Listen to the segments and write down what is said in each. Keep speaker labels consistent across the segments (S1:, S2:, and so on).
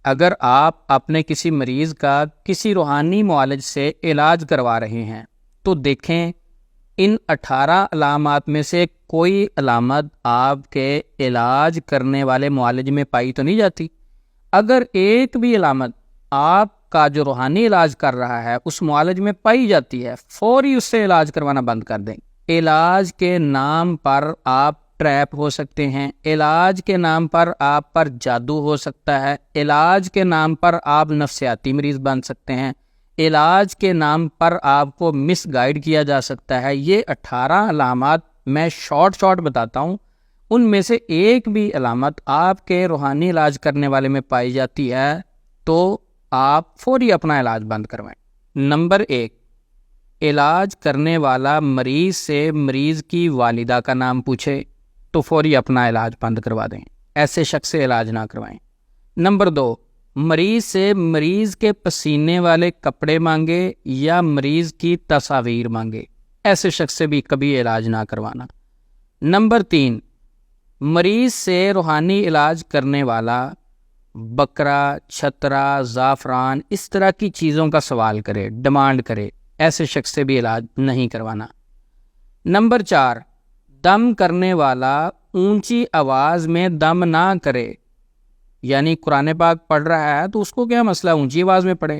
S1: اگر آپ اپنے کسی مریض کا کسی روحانی معالج سے علاج کروا رہے ہیں تو دیکھیں ان 18 علامات میں سے کوئی علامت آپ کے علاج کرنے والے معالج میں پائی تو نہیں جاتی۔ اگر ایک بھی علامت آپ کا جو روحانی علاج کر رہا ہے اس معالج میں پائی جاتی ہے، فوری اس سے علاج کروانا بند کر دیں۔ علاج کے نام پر آپ ٹریپ ہو سکتے ہیں، علاج کے نام پر آپ پر جادو ہو سکتا ہے، علاج کے نام پر آپ نفسیاتی مریض بن سکتے ہیں، علاج کے نام پر آپ کو مس گائیڈ کیا جا سکتا ہے۔ یہ 18 علامات میں شارٹ بتاتا ہوں، ان میں سے ایک بھی علامت آپ کے روحانی علاج کرنے والے میں پائی جاتی ہے تو آپ فوری اپنا علاج بند کروائیں۔ نمبر 1، علاج کرنے والا مریض سے مریض کی والدہ کا نام پوچھے تو فوری اپنا علاج بند کروا دیں، ایسے شخص سے علاج نہ کروائیں۔ نمبر 2، مریض سے مریض کے پسینے والے کپڑے مانگے یا مریض کی تصاویر مانگے، ایسے شخص سے بھی کبھی علاج نہ کروانا۔ نمبر 3، مریض سے روحانی علاج کرنے والا بکرا، چھترا، زعفران اس طرح کی چیزوں کا سوال کرے، ڈیمانڈ کرے، ایسے شخص سے بھی علاج نہیں کروانا۔ نمبر 4، دم کرنے والا اونچی آواز میں دم نہ کرے، یعنی قرآن پاک پڑھ رہا ہے تو اس کو کیا مسئلہ اونچی آواز میں پڑھے،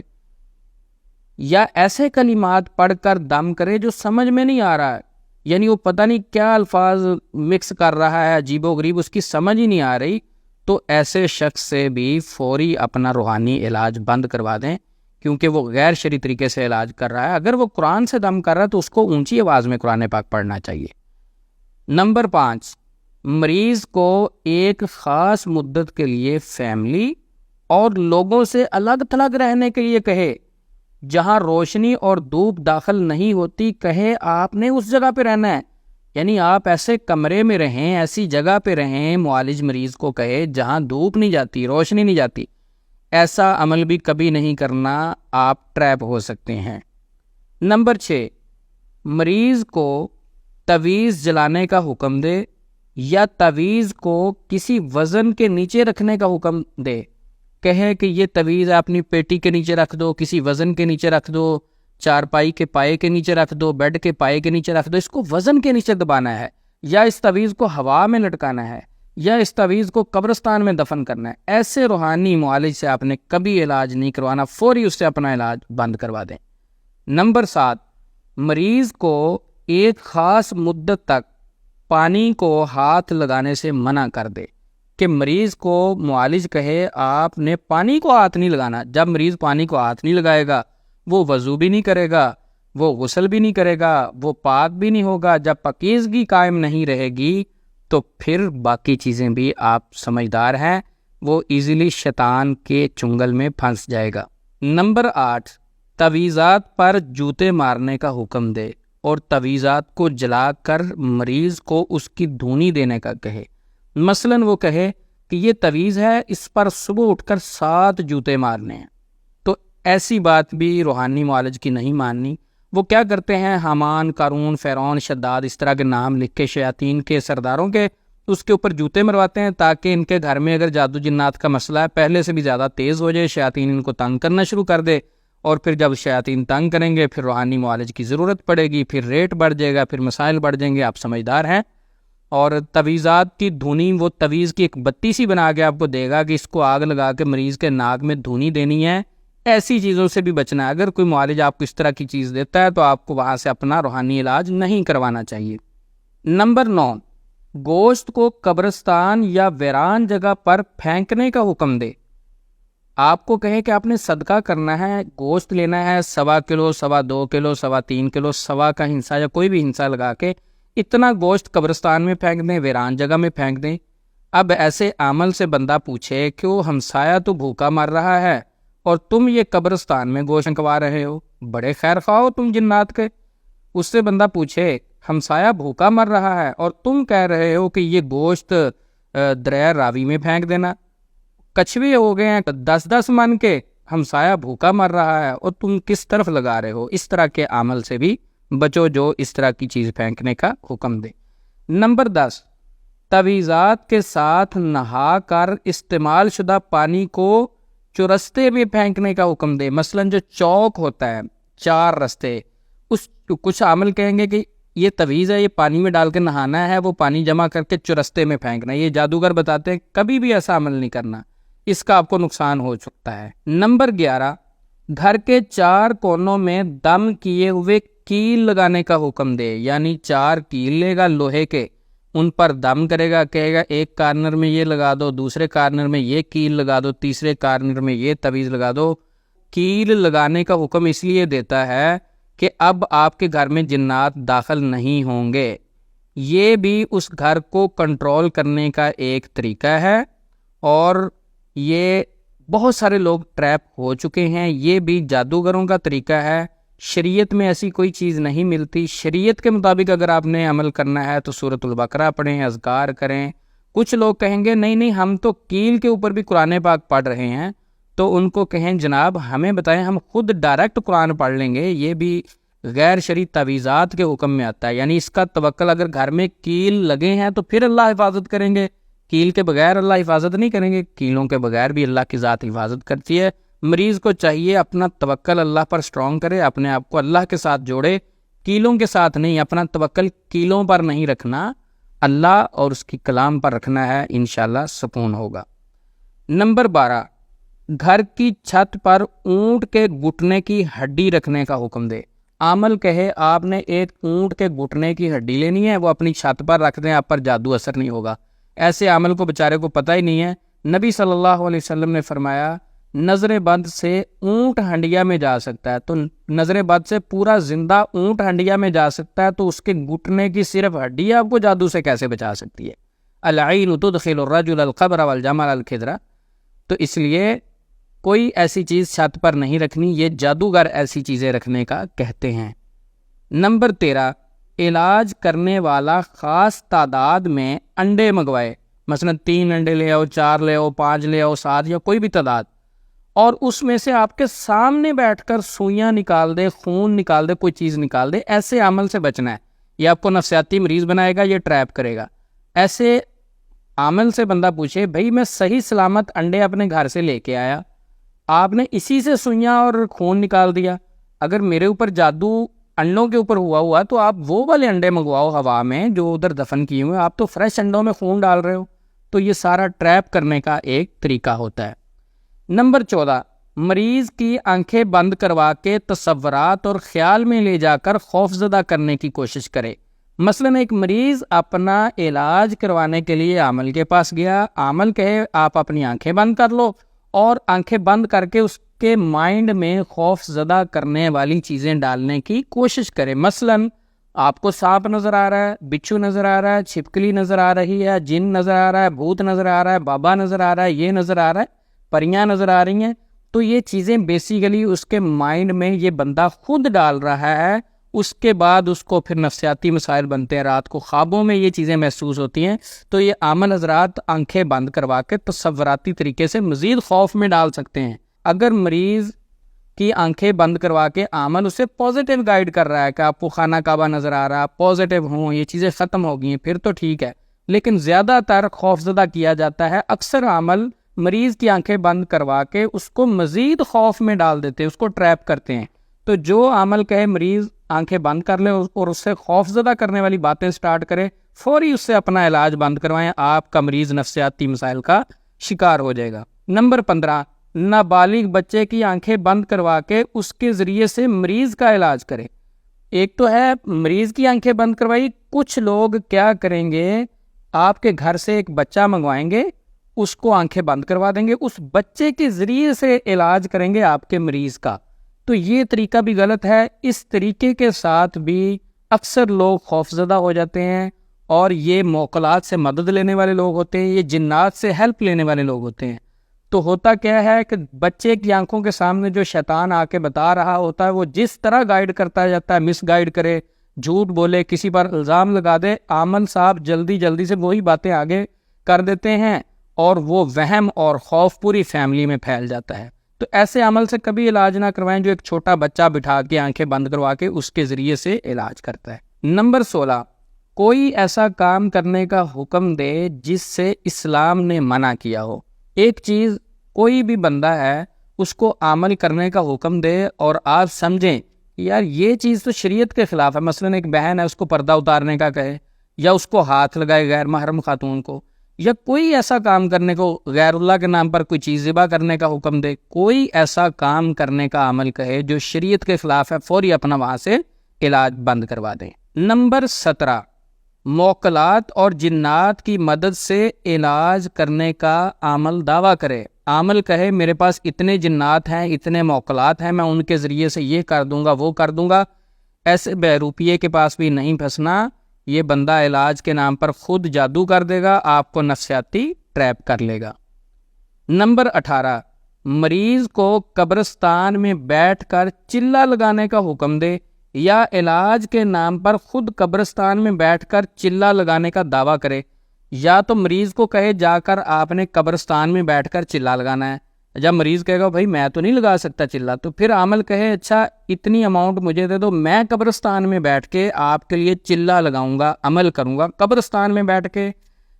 S1: یا ایسے کلمات پڑھ کر دم کرے جو سمجھ میں نہیں آ رہا ہے، یعنی وہ پتہ نہیں کیا الفاظ مکس کر رہا ہے، عجیب و غریب، اس کی سمجھ ہی نہیں آ رہی، تو ایسے شخص سے بھی فوری اپنا روحانی علاج بند کروا دیں، کیونکہ وہ غیر شرعی طریقے سے علاج کر رہا ہے۔ اگر وہ قرآن سے دم کر رہا ہے تو اس کو اونچی آواز میں قرآن پاک پڑھنا چاہیے۔ نمبر 5، مریض کو ایک خاص مدت کے لیے فیملی اور لوگوں سے الگ تھلگ رہنے کے لیے کہے، جہاں روشنی اور دھوپ داخل نہیں ہوتی، کہے آپ نے اس جگہ پہ رہنا ہے، یعنی آپ ایسے کمرے میں رہیں، ایسی جگہ پہ رہیں، معالج مریض کو کہے جہاں دھوپ نہیں جاتی، روشنی نہیں جاتی، ایسا عمل بھی کبھی نہیں کرنا، آپ ٹریپ ہو سکتے ہیں۔ نمبر 6، مریض کو تعویذ جلانے کا حکم دے یا تعویذ کو کسی وزن کے نیچے رکھنے کا حکم دے، کہے کہ یہ تعویذ اپنی پیٹی کے نیچے رکھ دو، کسی وزن کے نیچے رکھ دو، چارپائی کے پائے کے نیچے رکھ دو، بیڈ کے پائے کے نیچے رکھ دو، اس کو وزن کے نیچے دبانا ہے، یا اس تعویذ کو ہوا میں لٹکانا ہے، یا اس تعویذ کو قبرستان میں دفن کرنا ہے، ایسے روحانی معالج سے آپ نے کبھی علاج نہیں کروانا، فوری اس سے اپنا علاج بند کروا دیں۔ نمبر 7، مریض کو ایک خاص مدت تک پانی کو ہاتھ لگانے سے منع کر دے، کہ مریض کو معالج کہے آپ نے پانی کو ہاتھ نہیں لگانا۔ جب مریض پانی کو ہاتھ نہیں لگائے گا وہ وضو بھی نہیں کرے گا، وہ غسل بھی نہیں کرے گا، وہ پاک بھی نہیں ہوگا۔ جب پاکیزگی قائم نہیں رہے گی تو پھر باقی چیزیں بھی، آپ سمجھدار ہیں، وہ ایزیلی شیطان کے چنگل میں پھنس جائے گا۔ نمبر 8، تعویذات پر جوتے مارنے کا حکم دے اور تعویذات کو جلا کر مریض کو اس کی دھونی دینے کا کہے۔ مثلاً وہ کہے کہ یہ تعویذ ہے، اس پر صبح اٹھ کر 7 جوتے مارنے ہیں، تو ایسی بات بھی روحانی معالج کی نہیں ماننی۔ وہ کیا کرتے ہیں، حامان، قارون، فرعون، شداد، اس طرح کے نام لکھ کے شیاطین کے سرداروں کے اس کے اوپر جوتے مرواتے ہیں، تاکہ ان کے گھر میں اگر جادو جنات کا مسئلہ ہے پہلے سے بھی زیادہ تیز ہو جائے، شیاطین ان کو تنگ کرنا شروع کر دے، اور پھر جب شیاطین تنگ کریں گے پھر روحانی معالج کی ضرورت پڑے گی، پھر ریٹ بڑھ جائے گا، پھر مسائل بڑھ جائیں گے، آپ سمجھدار ہیں۔ اور تعویذات کی دھونی، وہ تعویذ کی ایک بتی سی بنا کے آپ کو دے گا کہ اس کو آگ لگا کے مریض کے ناک میں دھونی دینی ہے، ایسی چیزوں سے بھی بچنا ہے۔ اگر کوئی معالج آپ کو اس طرح کی چیز دیتا ہے تو آپ کو وہاں سے اپنا روحانی علاج نہیں کروانا چاہیے۔ نمبر 9، گوشت کو قبرستان یا ویران جگہ پر پھینکنے کا حکم دے۔ آپ کو کہے کہ آپ نے صدقہ کرنا ہے، گوشت لینا ہے 1.25 کلو، 2.25 کلو، 3.25 کلو، 1.25 کا ہنسا یا کوئی بھی ہنسا لگا کے اتنا گوشت قبرستان میں پھینک دیں، ویران جگہ میں پھینک دیں۔ اب ایسے عمل سے بندہ پوچھے کہ وہ ہمسایہ تو بھوکا مر رہا ہے اور تم یہ قبرستان میں گوشت پھینکوا رہے ہو، بڑے خیر خواہ ہو تم جنات کے۔ اس سے بندہ پوچھے ہمسایہ بھوکا مر رہا ہے اور تم کہہ رہے ہو کہ یہ گوشت دریا راوی میں پھینک دینا، کچھوے ہو گئے ہیں 10 من کے، ہمسایہ بھوکا مر رہا ہے اور تم کس طرف لگا رہے ہو۔ اس طرح کے عمل سے بھی بچو جو اس طرح کی چیز پھینکنے کا حکم دے۔ نمبر 10، تعویذات کے ساتھ نہا کر استعمال شدہ پانی کو چرستے میں پھینکنے کا حکم دے. مثلاً جو چوک ہوتا ہے 4 رستے، اس کچھ عامل کہیں گے کہ یہ تویز ہے، یہ پانی میں ڈال کے نہانا ہے، وہ پانی جمع کر کے چرستے میں پھینکنا. یہ جادوگر بتاتے ہیں کبھی بھی ایسا عمل نہیں کرنا، اس کا آپ کو نقصان ہو سکتا ہے. نمبر 11، گھر کے 4 کونوں میں دم کیے ہوئے کیل لگانے کا حکم دے. یعنی 4 کیل لے گا لوہے کے، ان پر دم کرے گا، کہے گا ایک کارنر میں یہ لگا دو، دوسرے کارنر میں یہ کیل لگا دو، تیسرے کارنر میں یہ تویز لگا دو. کیل لگانے کا حکم اس لیے دیتا ہے کہ اب آپ کے گھر میں جنات داخل نہیں ہوں گے. یہ بھی اس گھر کو کنٹرول کرنے کا ایک طریقہ ہے، اور یہ بہت سارے لوگ ٹریپ ہو چکے ہیں. یہ بھی جادوگروں کا طریقہ ہے. شریعت میں ایسی کوئی چیز نہیں ملتی. شریعت کے مطابق اگر آپ نے عمل کرنا ہے تو سورۃ البقرہ پڑھیں، اذکار کریں. کچھ لوگ کہیں گے نہیں ہم تو کیل کے اوپر بھی قرآن پاک پڑھ رہے ہیں، تو ان کو کہیں جناب ہمیں بتائیں، ہم خود ڈائریکٹ قرآن پڑھ لیں گے. یہ بھی غیر شرعی تعویذات کے حکم میں آتا ہے. یعنی اس کا توکل، اگر گھر میں کیل لگے ہیں تو پھر اللہ حفاظت کریں گے، کیل کے بغیر اللہ حفاظت نہیں کریں گے. کیلوں کے بغیر بھی اللہ کی ذات حفاظت کرتی ہے. مریض کو چاہیے اپنا توکل اللہ پر سٹرونگ کرے، اپنے آپ کو اللہ کے ساتھ جوڑے، کیلوں کے ساتھ نہیں. اپنا توکل کیلوں پر نہیں رکھنا، اللہ اور اس کی کلام پر رکھنا ہے، انشاءاللہ سکون ہوگا. نمبر 12، گھر کی چھت پر اونٹ کے گھٹنے کی ہڈی رکھنے کا حکم دے. عامل کہے آپ نے ایک اونٹ کے گھٹنے کی ہڈی لینی ہے، وہ اپنی چھت پر رکھ دیں، آپ پر جادو اثر نہیں ہوگا. ایسے عامل کو بیچارے کو پتہ ہی نہیں ہے. نبی صلی اللہ علیہ وسلم نے فرمایا نظر بد سے اونٹ ہنڈیا میں جا سکتا ہے، تو نظر بد سے پورا زندہ اونٹ ہنڈیا میں جا سکتا ہے، تو اس کے گھٹنے کی صرف ہڈی آپ کو جادو سے کیسے بچا سکتی ہے؟ العین تدخل الرجل القبر والجمل الخضر. تو اس لیے کوئی ایسی چیز چھت پر نہیں رکھنی، یہ جادوگر ایسی چیزیں رکھنے کا کہتے ہیں. نمبر 13، علاج کرنے والا خاص تعداد میں انڈے منگوائے. مثلا 3 انڈے لے آؤ، 4 لے آؤ، 5 لے آؤ، 7 یا کوئی بھی تعداد، اور اس میں سے آپ کے سامنے بیٹھ کر سوئیاں نکال دے، خون نکال دے، کوئی چیز نکال دے. ایسے عمل سے بچنا ہے. یہ آپ کو نفسیاتی مریض بنائے گا، یہ ٹریپ کرے گا. ایسے عمل سے بندہ پوچھے بھائی میں صحیح سلامت انڈے اپنے گھر سے لے کے آیا، آپ نے اسی سے سوئیاں اور خون نکال دیا. اگر میرے اوپر جادو انڈوں کے اوپر ہوا تو آپ وہ والے انڈے منگواؤ ہوا میں جو ادھر دفن کیے ہوئے، آپ تو فریش انڈوں میں خون ڈال رہے ہو. تو یہ سارا ٹریپ کرنے کا ایک طریقہ ہوتا ہے. نمبر 14، مریض کی آنکھیں بند کروا کے تصورات اور خیال میں لے جا کر خوف زدہ کرنے کی کوشش کرے. مثلا ایک مریض اپنا علاج کروانے کے لیے عامل کے پاس گیا، عامل کہے آپ اپنی آنکھیں بند کر لو، اور آنکھیں بند کر کے اس کے مائنڈ میں خوف زدہ کرنے والی چیزیں ڈالنے کی کوشش کرے. مثلا آپ کو سانپ نظر آ رہا ہے، بچھو نظر آ رہا ہے، چھپکلی نظر آ رہی ہے، جن نظر آ رہا ہے، بھوت نظر آ رہا ہے، بابا نظر آ رہا ہے، یہ نظر آ رہا ہے، پریاں نظر آ رہی ہیں. تو یہ چیزیں بیسیکلی اس کے مائنڈ میں یہ بندہ خود ڈال رہا ہے. اس کے بعد اس کو پھر نفسیاتی مسائل بنتے ہیں، رات کو خوابوں میں یہ چیزیں محسوس ہوتی ہیں. تو یہ عامل حضرات آنکھیں بند کروا کے تصوراتی طریقے سے مزید خوف میں ڈال سکتے ہیں. اگر مریض کی آنکھیں بند کروا کے عامل اسے پازیٹیو گائیڈ کر رہا ہے کہ آپ کو خانہ کعبہ نظر آ رہا ہے، پازیٹیو ہوں، یہ چیزیں ختم ہو گئی ہیں، پھر تو ٹھیک ہے. لیکن زیادہ تر خوف زدہ کیا جاتا ہے. اکثر عامل مریض کی آنکھیں بند کروا کے اس کو مزید خوف میں ڈال دیتے ہیں، اس کو ٹریپ کرتے ہیں. تو جو عامل کہے مریض آنکھیں بند کر لے اور اس سے خوف زدہ کرنے والی باتیں سٹارٹ کرے، فوری اس سے اپنا علاج بند کروائیں، آپ کا مریض نفسیاتی مسائل کا شکار ہو جائے گا. نمبر 15، نابالغ بچے کی آنکھیں بند کروا کے اس کے ذریعے سے مریض کا علاج کرے. ایک تو ہے مریض کی آنکھیں بند کروائی، کچھ لوگ کیا کریں گے، آپ کے گھر سے ایک بچہ منگوائیں گے، اس کو آنکھیں بند کروا دیں گے، اس بچے کے ذریعے سے علاج کریں گے آپ کے مریض کا. تو یہ طریقہ بھی غلط ہے. اس طریقے کے ساتھ بھی اکثر لوگ خوف زدہ ہو جاتے ہیں، اور یہ موکلات سے مدد لینے والے لوگ ہوتے ہیں، یہ جنات سے ہیلپ لینے والے لوگ ہوتے ہیں. تو ہوتا کیا ہے کہ بچے کی آنکھوں کے سامنے جو شیطان آ کے بتا رہا ہوتا ہے، وہ جس طرح گائیڈ کرتا جاتا ہے، مس گائیڈ کرے، جھوٹ بولے، کسی پر الزام لگا دے، عامل صاحب جلدی سے وہی باتیں آگے کر دیتے ہیں، اور وہ وہم اور خوف پوری فیملی میں پھیل جاتا ہے. تو ایسے عمل سے کبھی علاج نہ کروائیں جو ایک چھوٹا بچہ بٹھا کے آنکھیں بند کروا کے اس کے ذریعے سے علاج کرتا ہے. نمبر 16، کوئی ایسا کام کرنے کا حکم دے جس سے اسلام نے منع کیا ہو. ایک چیز کوئی بھی بندہ ہے اس کو عمل کرنے کا حکم دے اور آپ سمجھیں یار یہ چیز تو شریعت کے خلاف ہے، مثلا ایک بہن ہے اس کو پردہ اتارنے کا کہے، یا اس کو ہاتھ لگائے غیر محرم خاتون کو، یا کوئی ایسا کام کرنے کو، غیر اللہ کے نام پر کوئی چیز ذبح کرنے کا حکم دے، کوئی ایسا کام کرنے کا عمل کہے جو شریعت کے خلاف ہے، فوری اپنا وہاں سے علاج بند کروا دیں۔ نمبر 17، موکلات اور جنات کی مدد سے علاج کرنے کا عمل دعویٰ کرے، عمل کہے میرے پاس اتنے جنات ہیں، اتنے موکلات ہیں، میں ان کے ذریعے سے یہ کر دوں گا وہ کر دوں گا۔ ایسے بہروپیے کے پاس بھی نہیں پھنسنا، یہ بندہ علاج کے نام پر خود جادو کر دے گا، آپ کو نفسیاتی ٹریپ کر لے گا۔ نمبر 18، مریض کو قبرستان میں بیٹھ کر چلہ لگانے کا حکم دے یا علاج کے نام پر خود قبرستان میں بیٹھ کر چلہ لگانے کا دعویٰ کرے، یا تو مریض کو کہے جا کر آپ نے قبرستان میں بیٹھ کر چلہ لگانا ہے، جب مریض کہے گا بھائی میں تو نہیں لگا سکتا چلہ، تو پھر عامل کہے اچھا اتنی اماؤنٹ مجھے دے دو، میں قبرستان میں بیٹھ کے آپ کے لیے چلہ لگاؤں گا، عمل کروں گا، قبرستان میں بیٹھ کے،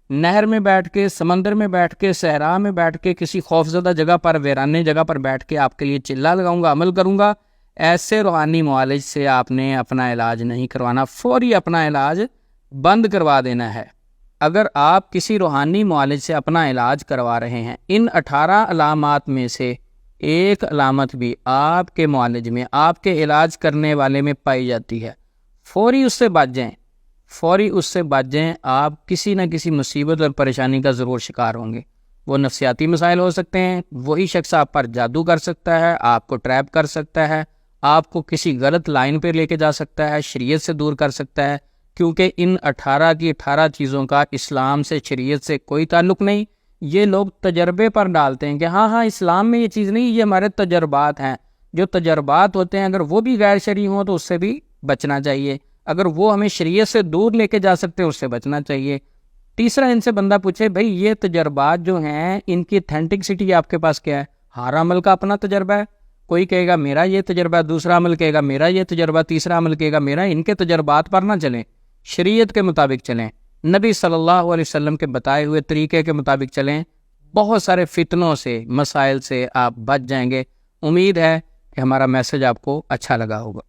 S1: نہر میں بیٹھ کے، سمندر میں بیٹھ کے، صحرا میں بیٹھ کے، کسی خوفزدہ جگہ پر، ویرانے جگہ پر بیٹھ کے آپ کے لیے چلہ لگاؤں گا، عمل کروں گا۔ ایسے روحانی معالج سے آپ نے اپنا علاج نہیں کروانا، فوری اپنا علاج بند کروا دینا ہے۔ اگر آپ کسی روحانی معالج سے اپنا علاج کروا رہے ہیں، ان 18 علامات میں سے ایک علامت بھی آپ کے معالج میں، آپ کے علاج کرنے والے میں پائی جاتی ہے، فوری اس سے بچ جائیں، فوری اس سے بچ جائیں۔ آپ کسی نہ کسی مصیبت اور پریشانی کا ضرور شکار ہوں گے، وہ نفسیاتی مسائل ہو سکتے ہیں، وہی شخص آپ پر جادو کر سکتا ہے، آپ کو ٹریپ کر سکتا ہے، آپ کو کسی غلط لائن پہ لے کے جا سکتا ہے، شریعت سے دور کر سکتا ہے، کیونکہ ان 18 کی 18 چیزوں کا اسلام سے، شریعت سے کوئی تعلق نہیں۔ یہ لوگ تجربے پر ڈالتے ہیں کہ ہاں اسلام میں یہ چیز نہیں، یہ ہمارے تجربات ہیں۔ جو تجربات ہوتے ہیں اگر وہ بھی غیر شرعی ہوں تو اس سے بھی بچنا چاہیے، اگر وہ ہمیں شریعت سے دور لے کے جا سکتے ہیں اس سے بچنا چاہیے۔ تیسرا، ان سے بندہ پوچھے بھائی یہ تجربات جو ہیں ان کی اتھینٹکسٹی آپ کے پاس کیا ہے؟ ہر عمل کا اپنا تجربہ ہے، کوئی کہے گا میرا یہ تجربہ، دوسرا عمل کہے گا میرا یہ تجربہ، تیسرا عمل کہے گا میرا۔ ان کے تجربات پر نہ چلیں، شریعت کے مطابق چلیں، نبی صلی اللہ علیہ وسلم کے بتائے ہوئے طریقے کے مطابق چلیں، بہت سارے فتنوں سے، مسائل سے آپ بچ جائیں گے۔ امید ہے کہ ہمارا میسج آپ کو اچھا لگا ہوگا۔